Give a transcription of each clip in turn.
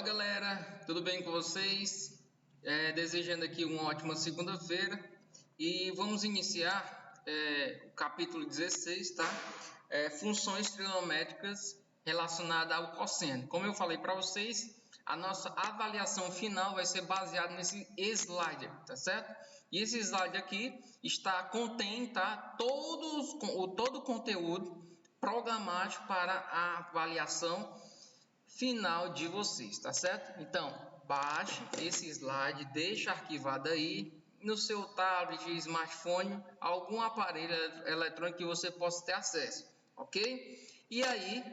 galera, tudo bem com vocês? Desejando aqui uma ótima segunda-feira e vamos iniciar o capítulo 16, tá? Funções trigonométricas relacionadas ao cosseno. Como eu falei para vocês, a nossa avaliação final vai ser baseada nesse slide, tá certo? E esse slide aqui contém, tá, todo o conteúdo programático para a avaliação final de vocês, tá certo? Então, baixe esse slide, deixe arquivado aí no seu tablet, smartphone, algum aparelho eletrônico que você possa ter acesso, ok? E aí,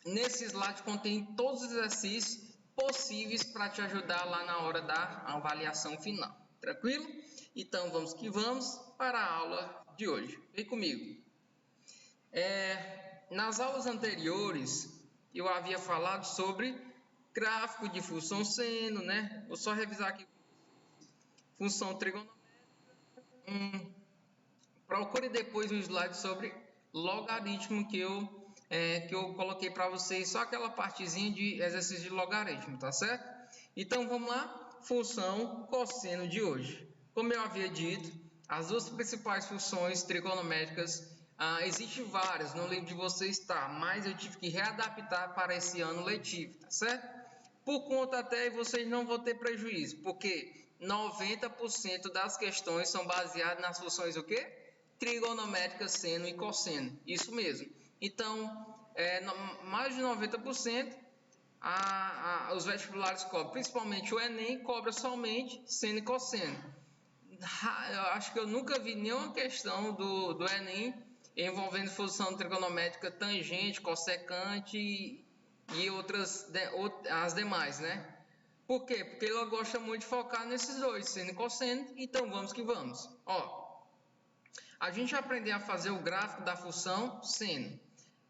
nesse slide contém todos os exercícios possíveis para te ajudar lá na hora da avaliação final, tranquilo? Então, vamos que vamos para a aula de hoje. Vem comigo. Nas aulas anteriores, eu havia falado sobre gráfico de função seno, né? Vou só revisar aqui. Função trigonométrica. Procure depois um slide sobre logaritmo que eu coloquei para vocês, só aquela partezinha de exercício de logaritmo, tá certo? Então, vamos lá. Função cosseno de hoje. Como eu havia dito, as duas principais funções trigonométricas, existem várias no livro de vocês, tá? Mas eu tive que readaptar para esse ano letivo, tá certo? Por conta até vocês não vão ter prejuízo, porque 90% das questões são baseadas nas funções o quê? Trigonométricas, seno e cosseno. Isso mesmo. Então, mais de 90%, os vestibulares cobram, principalmente o Enem, cobra somente seno e cosseno. Eu acho que eu nunca vi nenhuma questão do Enem envolvendo função trigonométrica tangente, cossecante e as demais, né? Por quê? Porque ela gosta muito de focar nesses dois, seno e cosseno. Então vamos que vamos. Ó, a gente vai aprender a fazer o gráfico da função seno.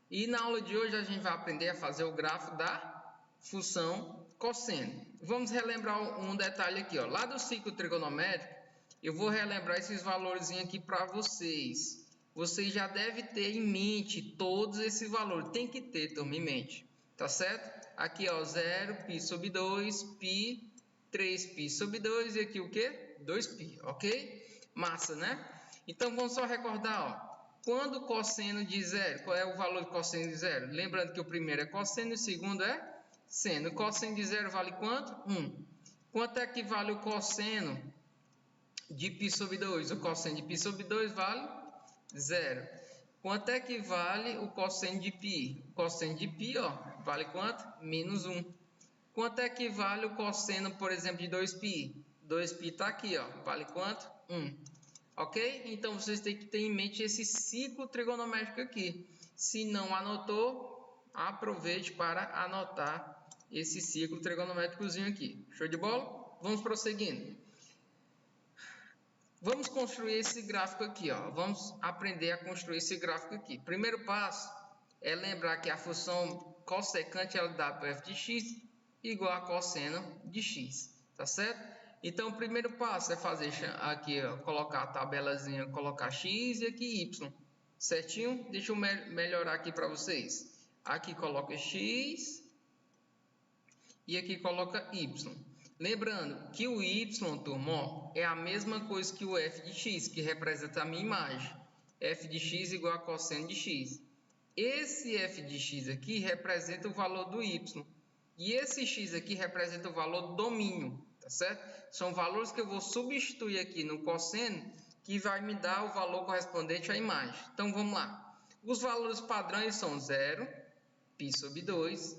E na aula de hoje a gente vai aprender a fazer o gráfico da função cosseno. Vamos relembrar um detalhe aqui, ó. Lá do ciclo trigonométrico, eu vou relembrar esses valores aqui para vocês. Vocês já devem ter em mente todos esses valores. Tem que ter, turma, em mente. Tá certo? Aqui, ó, 0, π sobre 2, π, 3π sobre 2 e aqui o quê? 2π, ok? Massa, né? Então, vamos só recordar, ó. Quando o cosseno de zero, qual é o valor de cosseno de zero? Lembrando que o primeiro é cosseno e o segundo é seno. O cosseno de zero vale quanto? 1. Quanto é que vale o cosseno de π sobre 2? O cosseno de π sobre 2 vale 0. Quanto é que vale o cosseno de π? O cosseno de π, ó, vale quanto? Menos 1. Quanto é que vale o cosseno, por exemplo, de 2π? 2π está aqui, ó, vale quanto? 1. Ok? Então, vocês têm que ter em mente esse ciclo trigonométrico aqui. Se não anotou, aproveite para anotar esse ciclo trigonométricozinho aqui. Show de bola? Vamos prosseguindo. Vamos construir esse gráfico aqui, ó. Vamos aprender a construir esse gráfico aqui. Primeiro passo é lembrar que a função cossecante ela dá para f de x igual a cosseno de x, tá certo? Então, o primeiro passo é fazer aqui, ó, colocar a tabelazinha, colocar x e aqui y, certinho? Deixa eu melhorar aqui para vocês. Aqui coloca x e aqui coloca y. Lembrando que o y, turma, ó, é a mesma coisa que o f de x, que representa a minha imagem. F de x igual a cosseno de x. Esse f de x aqui representa o valor do y. E esse x aqui representa o valor do domínio, tá certo? São valores que eu vou substituir aqui no cosseno, que vai me dar o valor correspondente à imagem. Então, vamos lá. Os valores padrões são 0, π sobre 2,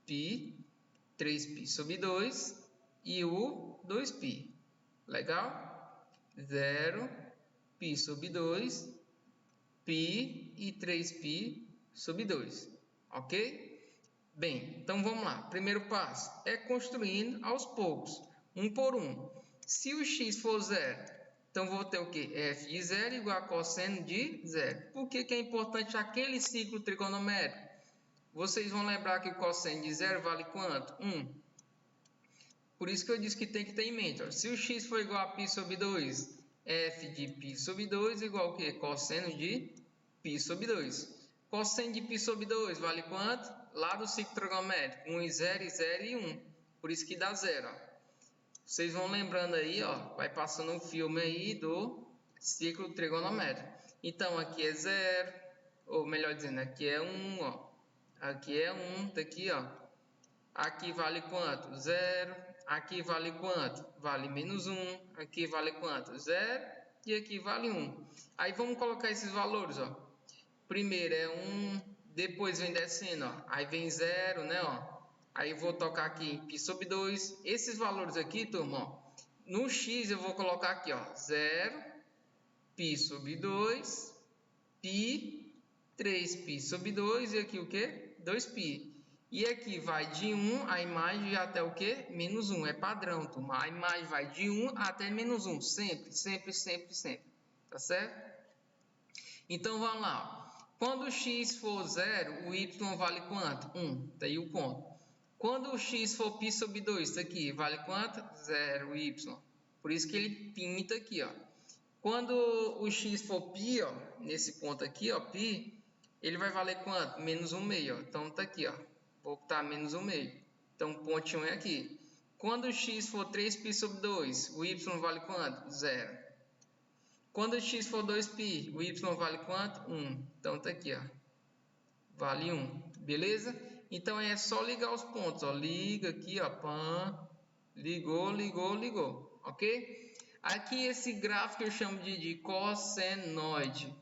π, 3π sobre 2 e o 2π. Legal? 0, π sobre 2, π e 3π sobre 2. Ok? Bem, então vamos lá. Primeiro passo é construindo aos poucos, um por um. Se o x for 0, então vou ter o quê? F de 0 igual a cosseno de 0. Por que é importante aquele ciclo trigonométrico? Vocês vão lembrar que o cosseno de 0 vale quanto? 1. Por isso que eu disse que tem que ter em mente. Ó. Se o x for igual a π sobre 2, f de π sobre 2 igual ao quê? Cosseno de π sobre 2. Cosseno de π sobre 2 vale quanto? Lá do ciclo trigonométrico, 1 e 0 e 0 e 1. Por isso que dá 0, ó. Vocês vão lembrando aí, ó, vai passando um filme aí do ciclo trigonométrico. Então, aqui é 0, ou melhor dizendo, aqui é 1, ó. Aqui é 1, daqui, ó. Aqui vale quanto? 0. Aqui vale quanto? Vale menos 1. Aqui vale quanto? 0. E aqui vale 1. Aí vamos colocar esses valores, ó. Primeiro é 1, depois vem descendo, ó. Aí vem 0, né, ó. Aí eu vou tocar aqui em π sobre 2. Esses valores aqui, turma, ó, no x eu vou colocar aqui, ó, 0, π sobre 2, π, 3π sobre 2 e aqui o quê? 2π. E aqui vai de 1 a imagem até o quê? Menos 1. É padrão, turma. A imagem vai de 1 até menos 1. Sempre, sempre, sempre, sempre. Tá certo? Então, vamos lá. Quando o x for 0, o y vale quanto? 1. Tá aí o ponto. Quando o x for π sobre 2, tá aqui, vale quanto? 0, y. Por isso que ele pinta aqui, ó. Quando o x for π, ó, nesse ponto aqui, ó, π, ele vai valer quanto? Menos 1/2, ó. Então, tá aqui, ó. Vou botar menos 1/2. Então, o pontinho é aqui. Quando o x for 3π sobre 2, o y vale quanto? 0. Quando o x for 2π, o y vale quanto? 1. Então, tá aqui, ó. Vale 1. Beleza? Então, é só ligar os pontos, ó. Liga aqui, ó. Pã. Ligou, ligou, ligou. Ok? Aqui, esse gráfico eu chamo de cossenoide.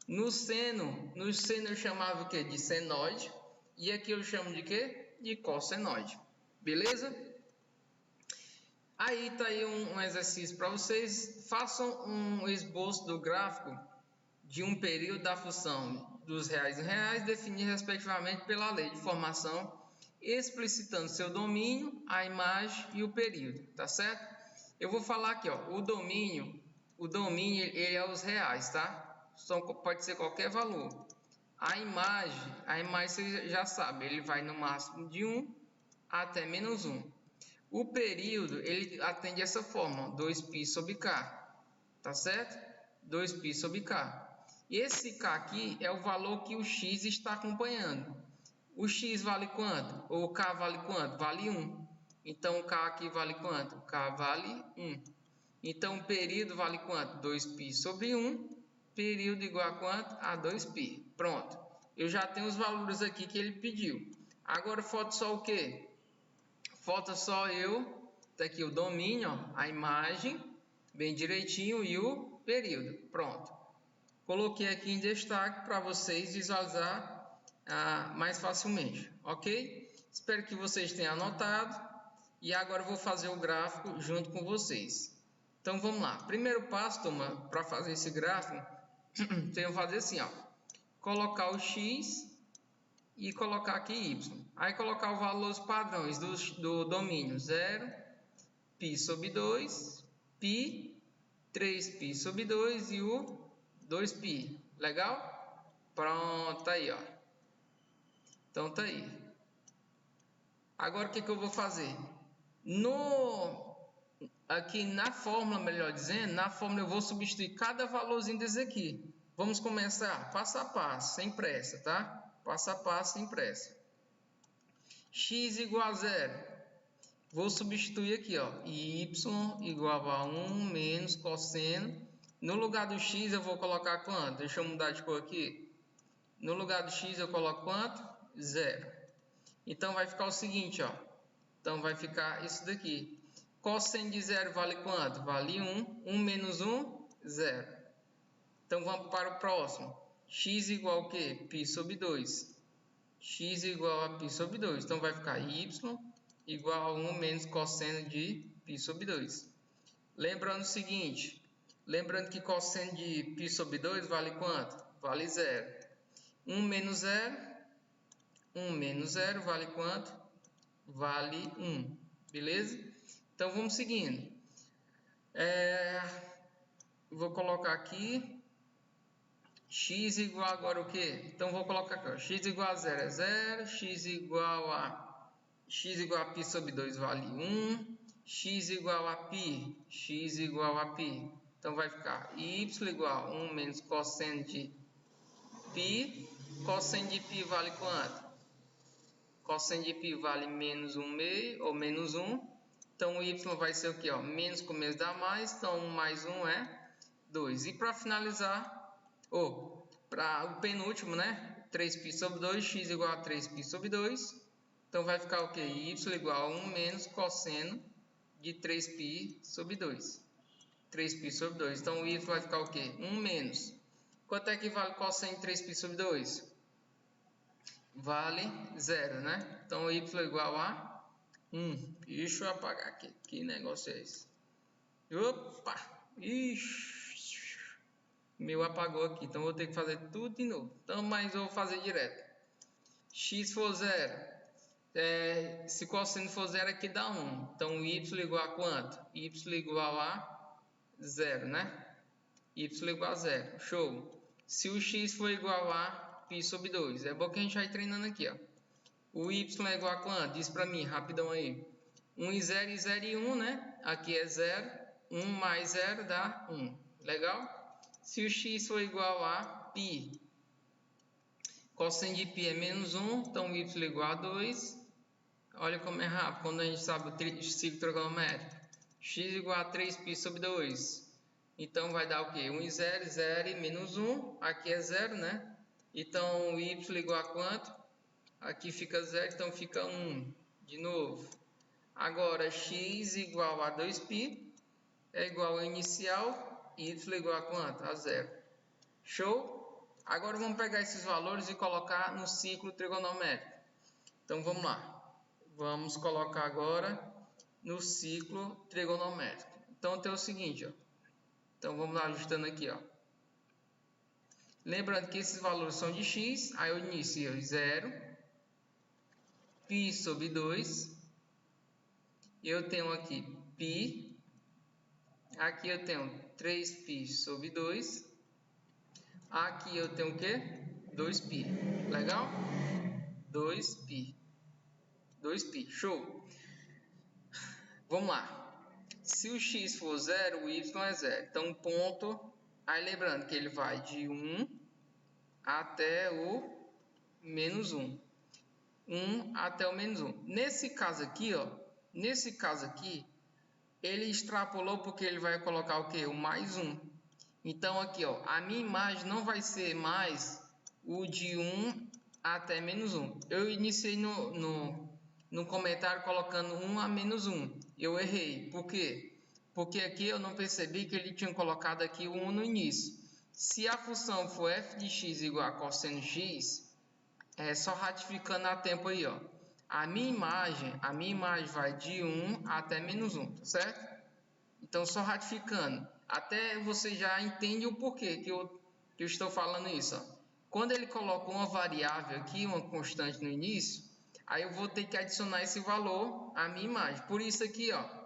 No seno eu chamava o quê? De senoide. E aqui eu chamo de quê? De cossenoide. Beleza? Aí tá aí um exercício para vocês. Façam um esboço do gráfico de um período da função dos reais em reais, definido respectivamente pela lei de formação, explicitando seu domínio, a imagem e o período, tá certo? Eu vou falar aqui, ó, o domínio ele é os reais, tá? Pode ser qualquer valor. A imagem você já sabe, ele vai no máximo de 1 até menos 1. O período, ele atende essa forma, 2π sobre k, tá certo? 2π sobre k. E esse k aqui é o valor que o x está acompanhando. O x vale quanto? Ou o k vale quanto? Vale 1. Então, o k aqui vale quanto? O k vale 1. Então, o período vale quanto? 2π sobre 1. Período igual a quanto? A 2π. Pronto. Eu já tenho os valores aqui que ele pediu. Agora, falta só o quê? Falta só tá aqui o domínio, ó, a imagem, bem direitinho, e o período. Pronto. Coloquei aqui em destaque para vocês visualizar mais facilmente, ok? Espero que vocês tenham anotado. E agora eu vou fazer o gráfico junto com vocês. Então, vamos lá. Primeiro passo, turma, para fazer esse gráfico, tenho que fazer assim, ó. Colocar o x e colocar aqui y. Aí colocar os valores padrões do domínio 0, π sobre 2, π, 3π sobre 2 e o 2π. Legal? Pronto, aí, ó. Então, tá aí. Agora, o que eu vou fazer? Aqui na fórmula, melhor dizendo, na fórmula eu vou substituir cada valorzinho desse aqui. Vamos começar passo a passo, sem pressa, tá? Passo a passo, sem pressa. X igual a 0. Vou substituir aqui, ó, y igual a 1 menos cosseno. No lugar do x eu vou colocar quanto? Deixa eu mudar de cor aqui. No lugar do x eu coloco quanto? 0. Então vai ficar o seguinte, ó. Então vai ficar isso daqui. Cosseno de 0 vale quanto? Vale 1. 1 menos 1, 0. Então vamos para o próximo. X igual a quê? π sobre 2. X igual a π sobre 2. Então vai ficar y igual a 1 menos cosseno de π sobre 2. Lembrando o seguinte. Lembrando que cosseno de π sobre 2 vale quanto? Vale 0. 1 menos 0. 1 menos 0 vale quanto? Vale 1. Beleza? Então vamos seguindo. Vou colocar aqui. X igual agora o quê? Então vou colocar aqui, ó. X igual a 0 é 0, x igual a π sobre 2 vale 1, x igual a π, x igual a π. Então vai ficar y igual a 1 menos cosseno de π. Cosseno de π vale quanto? Cosseno de π vale menos 1 meio ou menos 1. Então, o y vai ser o quê? Ó? Menos começo dá mais. Então, 1 mais 1 é 2. E para finalizar, para o penúltimo, né? 3π sobre 2, x igual a 3π sobre 2. Então, vai ficar o quê? Y igual a 1 menos cosseno de 3π sobre 2. 3π sobre 2. Então, o y vai ficar o quê? 1 menos. Quanto é que vale cosseno de 3π sobre 2? Vale 0, né? Então, y igual a 1. Deixa eu apagar aqui. Que negócio é esse? Opa! Ixi! Meu apagou aqui. Então, vou ter que fazer tudo de novo. Então, mas eu vou fazer direto. X for 0. Se cosseno for 0, aqui dá 1. Então, y igual a quanto? Y igual a 0, né? Y igual a 0. Show! Se o x for igual a π sobre 2. É bom que a gente vai treinando aqui, ó. O y é igual a quanto? Diz pra mim, rapidão aí. 1 e 0 e 0 e 1, né? Aqui é 0. 1 mais 0 dá 1. Legal? Se o x for igual a π, cosseno de π é menos 1, então y igual a 2. Olha como é rápido quando a gente sabe o ciclo trigonométrico. X igual a 3π sobre 2. Então, vai dar o quê? 1 e 0, 0 e menos 1. Aqui é 0, né? Então, y igual a quanto? Aqui fica 0, então fica 1. De novo. Agora, x igual a 2π é igual ao inicial. Y igual a quanto? A 0. Show? Agora, vamos pegar esses valores e colocar no ciclo trigonométrico. Então, vamos lá. Vamos colocar agora no ciclo trigonométrico. Então, tem o seguinte, ó. Então, vamos lá ajustando aqui, ó. Lembrando que esses valores são de x, aí eu inicio 0, π sobre 2, eu tenho aqui π, aqui eu tenho 3π sobre 2, aqui eu tenho o quê? 2π, legal? 2π, show! Vamos lá. Se o x for 0, o y é 0. Então, ponto. Aí, lembrando que ele vai de 1 até o menos 1. 1 até o menos 1. Nesse caso aqui, ó. Nesse caso aqui, ele extrapolou porque ele vai colocar o quê? O mais 1. Então, aqui, ó. A minha imagem não vai ser mais o de 1 até menos 1. Eu iniciei no comentário colocando 1 a menos 1. Eu errei. Por quê? Porque aqui eu não percebi que ele tinha colocado aqui o 1 no início. Se a função for f de x igual a cosseno x, é só ratificando a tempo aí, ó. A minha imagem vai de 1 até menos 1, tá certo? Então, só ratificando. Até você já entende o porquê que eu estou falando isso, ó. Quando ele coloca uma variável aqui, uma constante no início, aí eu vou ter que adicionar esse valor à minha imagem. Por isso aqui, ó,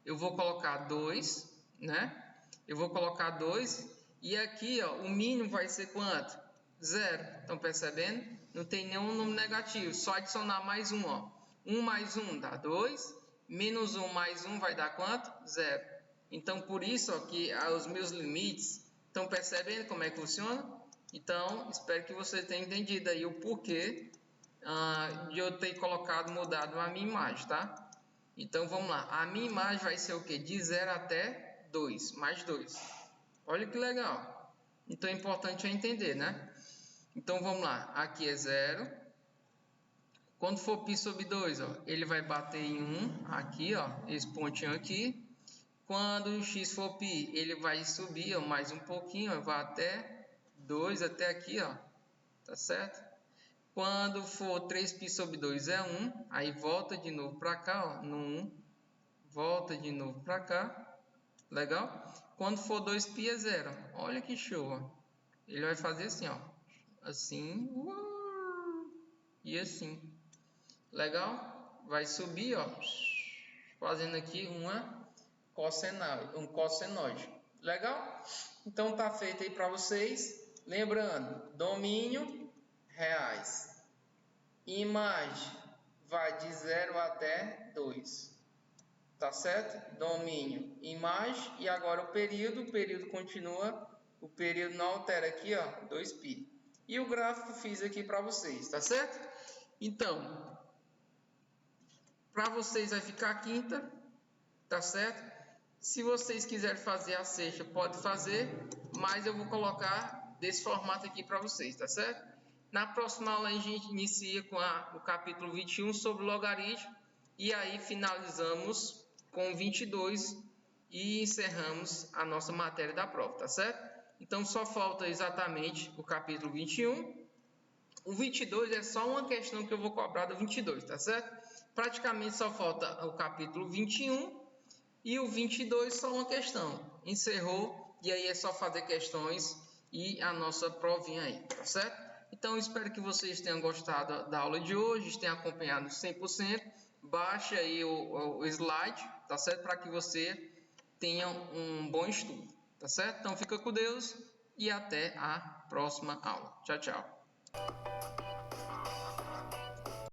eu vou colocar 2, né? Eu vou colocar 2 e aqui, ó, o mínimo vai ser quanto? 0. Estão percebendo? Não tem nenhum número negativo, só adicionar mais um, ó. 1 mais 1 dá 2, menos 1 mais 1 vai dar quanto? 0. Então, por isso, ó, que os meus limites, estão percebendo como é que funciona? Então, espero que você tenha entendido aí o porquê de eu ter mudado a minha imagem, tá? Então, vamos lá. A minha imagem vai ser o quê? De 0 até 2, mais 2. Olha que legal. Então, é importante entender, né? Então, vamos lá. Aqui é 0. Quando for π sobre 2, ó, ele vai bater em 1. Aqui, ó, esse pontinho aqui. Quando o x for π, ele vai subir, ó, mais um pouquinho, ó, vai até 2, até aqui, ó. Tá certo? Quando for 3π sobre 2 é 1, aí volta de novo para cá, ó, no 1, volta de novo para cá, legal? Quando for 2π é 0, olha que show, ó. Ele vai fazer assim, ó, assim, e assim, legal? Vai subir, ó, fazendo aqui um cossenoide, legal? Então tá feito aí para vocês, lembrando, domínio, reais. Imagem vai de 0 até 2. Tá certo? Domínio, imagem. E agora o período continua. O período não altera aqui, ó, 2π. E o gráfico fiz aqui para vocês, tá certo? Então, para vocês vai ficar quinta, tá certo? Se vocês quiserem fazer a sexta, pode fazer, mas eu vou colocar desse formato aqui para vocês, tá certo? Na próxima aula a gente inicia com o capítulo 21 sobre logaritmo e aí finalizamos com o 22 e encerramos a nossa matéria da prova, tá certo? Então só falta exatamente o capítulo 21. O 22 é só uma questão que eu vou cobrar do 22, tá certo? Praticamente só falta o capítulo 21 e o 22 só uma questão. Encerrou e aí é só fazer questões e a nossa provinha aí, tá certo? Então espero que vocês tenham gostado da aula de hoje, tenham acompanhado 100%. Baixe aí o slide, tá certo? Para que você tenha um bom estudo, tá certo? Então fica com Deus e até a próxima aula. Tchau, tchau.